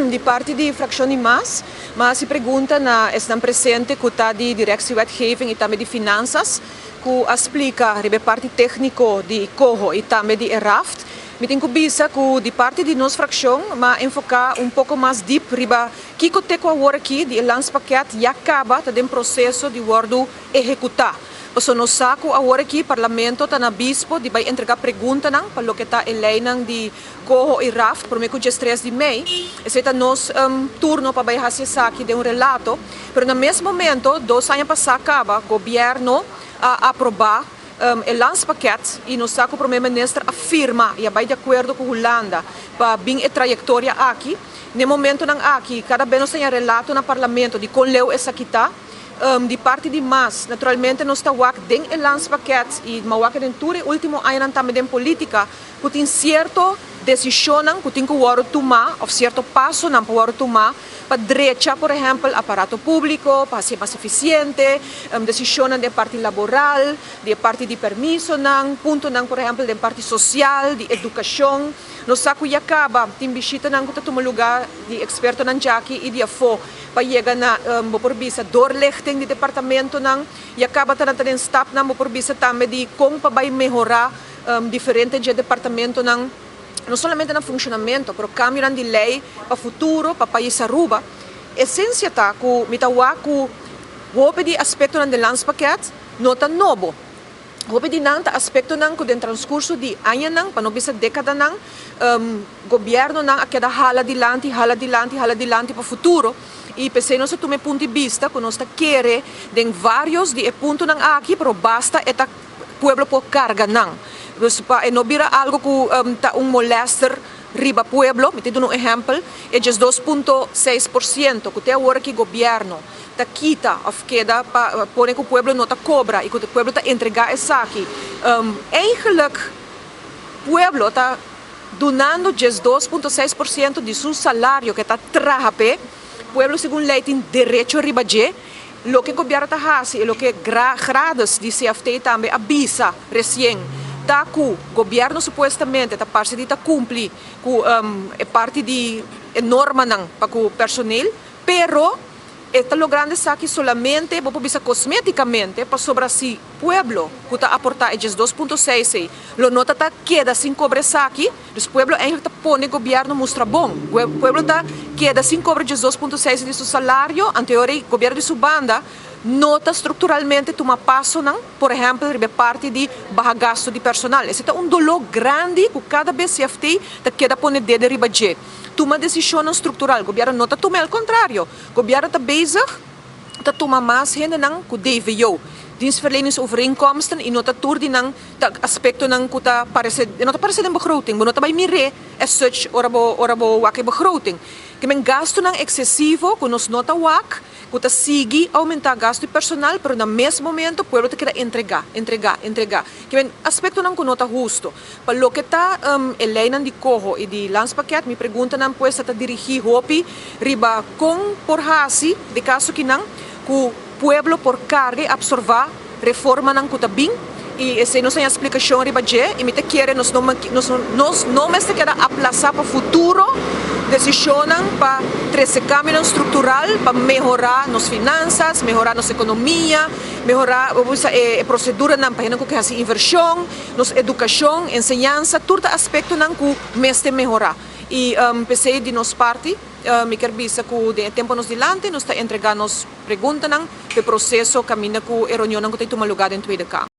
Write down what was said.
de parte de fração de mas se pergunta na estão presente que está de direção wetgeving e também de finanças, que explica a parte técnico de COHO e também de ERAFT. Me tenho vista que de parte de nossa fração, mas enfocar pouco mais deep riba que o teco agora aqui de lançamento já acaba tá em processo de wordo executar. Paso no saco agora aqui parlamento tá na bispo de vai entregar pergunta nang para lo que tá eleinan de COHO e RAFT por meio de 3 de maio. Esse tá nos turno para vai hacer aqui de relato, pero no mesmo momento 2 anos passar acaba governo a aprovar o lançamento e no saco o primeiro-ministro afirma e vai de acordo com a Holanda para bem a trajetória aqui. No momento nang aqui, cada vez tem relato no parlamento de com leu essa kita. De parte de naturalmente nós estamos dentro do lançamento e mawak dentro do último ano também de política, que tem certo decisão que tem que tomar, ou certo passo não para tomar, para direita, por exemplo, aparato público, para ser mais eficiente, decisão de parte laboral, de parte de permiso, ponto, por exemplo, de parte social, de educação. Nós sabemos que acaba, tem visita que toma lugar de experto na Jackie e de afo, para chegar na por visa doorlichting de departamento e acaba também stop na por visa também de como para melhorar diferentes de departamento não somente no funcionamento, mas cambio de lei para o futuro, para o país Aruba. A essência está que o de aspecto do lançamento não está novo. O de aspecto que no transcurso de anos, para não bisa década, governo queda hala adiante para o futuro. E pensei nós tome ponto de vista que nós queremos de vários de pontos aqui, mas basta eta pueblo por carga não. Não vira algo que tá molester riba pueblo, me te dou exemplo, é just 2,6% que tem agora que governo tá quita of queda para pôr que o pueblo não tá cobra e que o pueblo tá entregar essa aqui. Eigenlijk pueblo tá donando just 2,6% de seu salário que tá trabalhando. Pueblo segundo lei tem direito a ribaje. Lo que o governo está fazendo e lo que gradas de CFT também avisa recém. Tá que o governo supostamente está parte de cumprir com parte de norma para o personal, pero está logrando isso aqui solamente para bisa cosmeticamente para sobre si pueblo que está aportar esses 2,6 lo nota está queda sem cobre aqui os pueblo ainda está põe governo mostra bom o pueblo está queda sem cobre esses 2,6 de seu salário anterior governo de sua banda nota estruturalmente toma passo por exemplo de parte de baixo gasto de personal esse é dolor grande que cada vez se FT está queda põe de ribaje toma decisão estrutural o governo não está tomando ao contrário o governo está bezig está tomando mais gente que deve eu dienstverleningsovereenkomsten e nota tour di nang aspecto nang kuta parece nota parece den begroting nota by mire as such orabo wak begroting que men gasto nang excessivo que nos nota wak kuta sigi aumentar gasto personal pero na mesmo momento pueblo te queda entregar que men aspecto nang nota justo para lo que tá eleinan de COHO e de lançamento me pergunta nang pues está dirigir hopi riba com por hasi de caso que nang ku pueblo por carga absorver reforma nang kutabing e essa não é a explicação ribaje e me te quer nos não mais te quer aplazar para o futuro decisão para trazer cambio estrutural para melhorar nas finanças melhorar nossa economia melhorar a procedura nang para que haja inversão nos educação enseñanza todo aspecto nang ku mais te melhorar e pensei de nos parte me quer visa que de tempo nos dilante nos está entregando perguntas nang o processo caminha com a reunião que tem tomado lugar em Tweede Kamer.